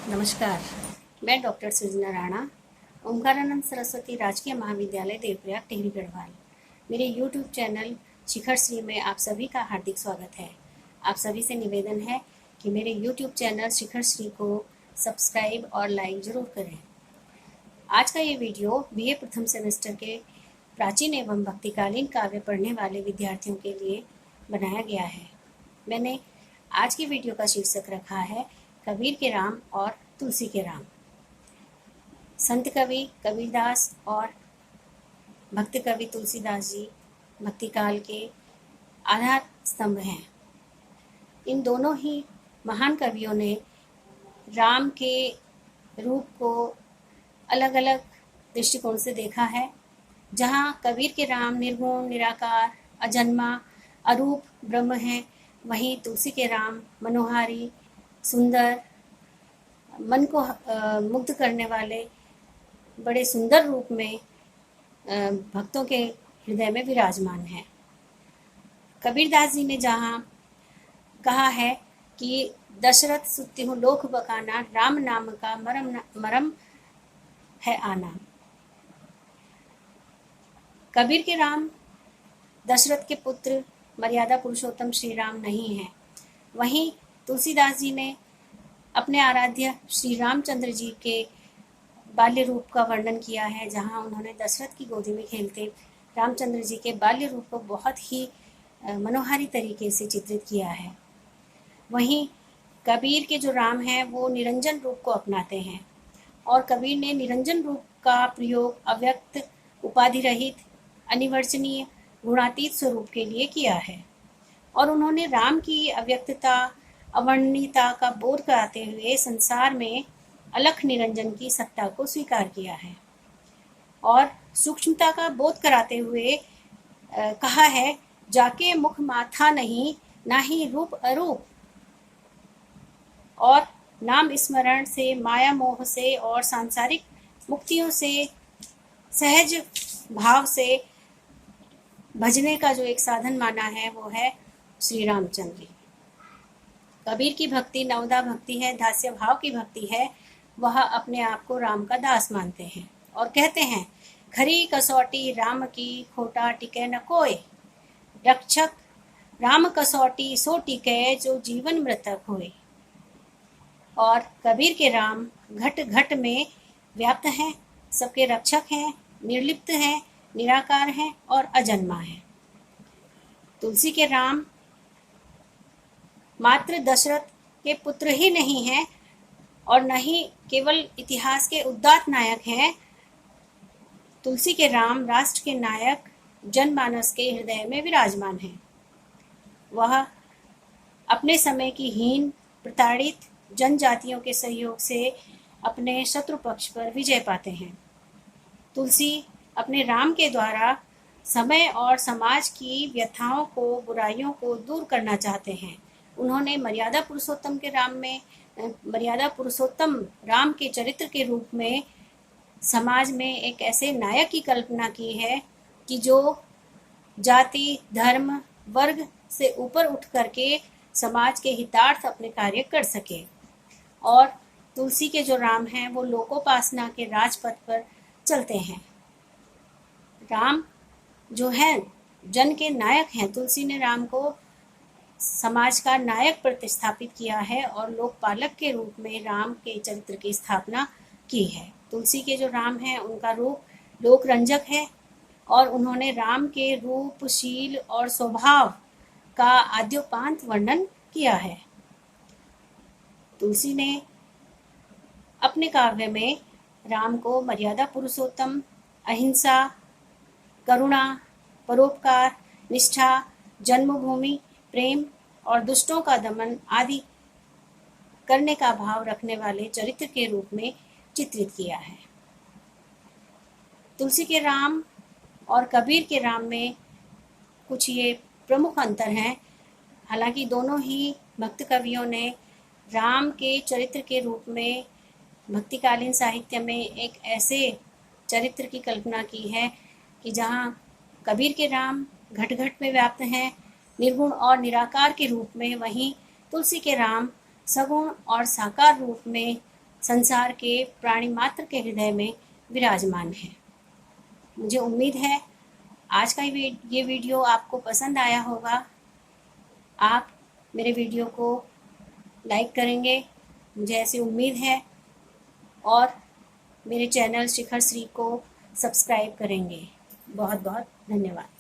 नमस्कार। मैं डॉक्टर सृजना राणा, ओंकारानंद सरस्वती राजकीय महाविद्यालय देवप्रयाग टिहरी गढ़वाल। मेरे यूट्यूब चैनल शिखर श्री में आप सभी का हार्दिक स्वागत है। आप सभी से निवेदन है कि मेरे यूट्यूब चैनल शिखर श्री को सब्सक्राइब और लाइक ज़रूर करें। आज का ये वीडियो बीए प्रथम सेमेस्टर के प्राचीन एवं भक्तिकालीन काव्य पढ़ने वाले विद्यार्थियों के लिए बनाया गया है। मैंने आज की वीडियो का शीर्षक रखा है कबीर के राम और तुलसी के राम। संत कवि कबीरदास और भक्त कवि तुलसीदास जी भक्तिकाल के आधार स्तंभ हैं। इन दोनों ही महान कवियों ने राम के रूप को अलग अलग दृष्टिकोण से देखा है। जहाँ कबीर के राम निर्गुण, निराकार, अजन्मा, अरूप ब्रह्म हैं, वहीं तुलसी के राम मनोहारी, सुंदर, मन को मुग्ध करने वाले बड़े सुंदर रूप में भक्तों के हृदय में विराजमान है। कबीरदास जी ने जहाँ कहा है कि दशरथ सुत्ति हूँ लोक बकाना, राम नाम का मरम है आना। कबीर के राम दशरथ के पुत्र मर्यादा पुरुषोत्तम श्री राम नहीं है। वहीं तुलसीदास जी ने अपने आराध्य श्री रामचंद्र जी के बाल्य रूप का वर्णन किया है, जहां उन्होंने दशरथ की गोदी में खेलते रामचंद्र जी के बाल्य रूप को बहुत ही मनोहारी तरीके से चित्रित किया है। वहीं कबीर के जो राम हैं वो निरंजन रूप को अपनाते हैं और कबीर ने निरंजन रूप का प्रयोग अव्यक्त, उपाधि रहित, अनिवर्चनीय, गुणातीत स्वरूप के लिए किया है और उन्होंने राम की अव्यक्तता, अवर्णनीयता का बोध कराते हुए संसार में अलख निरंजन की सत्ता को स्वीकार किया है और सूक्ष्मता का बोध कराते हुए कहा है, जाके मुख माथा नहीं, ना ही रूप अरूप, और नाम स्मरण से, माया मोह से और सांसारिक मुक्तियों से सहज भाव से भजने का जो एक साधन माना है वो है श्री रामचंद्र। कबीर की भक्ति नवदा भक्ति है, दास्य भाव की भक्ति है। वह अपने आप को राम का दास मानते हैं और कहते हैं, खरी कसौटी राम की, खोटा टिके न कोय, रक्षक राम कसौटी सो टिके, जो जीवन मृतक होए। और कबीर के राम घट घट में व्याप्त हैं, सबके रक्षक हैं, निर्लिप्त हैं, निराकार हैं और अजन्मा हैं। तुलसी के राम मात्र दशरथ के पुत्र ही नहीं हैं और न ही केवल इतिहास के उदात्त नायक हैं। तुलसी के राम राष्ट्र के नायक, जनमानस के हृदय में विराजमान हैं। वह अपने समय की हीन, प्रताड़ित जनजातियों के सहयोग से अपने शत्रु पक्ष पर विजय पाते हैं। तुलसी अपने राम के द्वारा समय और समाज की व्यथाओं को, बुराइयों को दूर करना चाहते हैं। उन्होंने मर्यादा पुरुषोत्तम राम के चरित्र के रूप में समाज में एक ऐसे नायक की कल्पना की है कि जो जाति, धर्म, वर्ग से ऊपर उठ करके समाज के हितार्थ अपने कार्य कर सके। और तुलसी के जो राम हैं वो लोकोपासना के राजपथ पर चलते हैं। राम जो हैं जन के नायक हैं। तुलसी ने राम को समाज का नायक प्रतिस्थापित किया है और लोकपालक के रूप में राम के चरित्र की स्थापना की है। तुलसी के जो राम हैं उनका रूप लोकरंजक है और उन्होंने राम के रूप, शील और स्वभाव का आद्योपांत वर्णन किया है। तुलसी ने अपने काव्य में राम को मर्यादा पुरुषोत्तम, अहिंसा, करुणा, परोपकार, निष्ठा, जन्मभूमि, प्रेम और दुष्टों का दमन आदि करने का भाव रखने वाले चरित्र के रूप में चित्रित किया है। तुलसी के राम और कबीर के राम में कुछ ये प्रमुख अंतर हैं। हालांकि दोनों ही भक्त कवियों ने राम के चरित्र के रूप में भक्तिकालीन साहित्य में एक ऐसे चरित्र की कल्पना की है कि जहाँ कबीर के राम घट घट में व्याप्त हैं, निर्गुण और निराकार के रूप में, वहीं तुलसी के राम सगुण और साकार रूप में संसार के प्राणी मात्र के हृदय में विराजमान है। मुझे उम्मीद है आज का ये वीडियो आपको पसंद आया होगा। आप मेरे वीडियो को लाइक करेंगे, मुझे ऐसी उम्मीद है, और मेरे चैनल शिखर श्री को सब्सक्राइब करेंगे। बहुत बहुत धन्यवाद।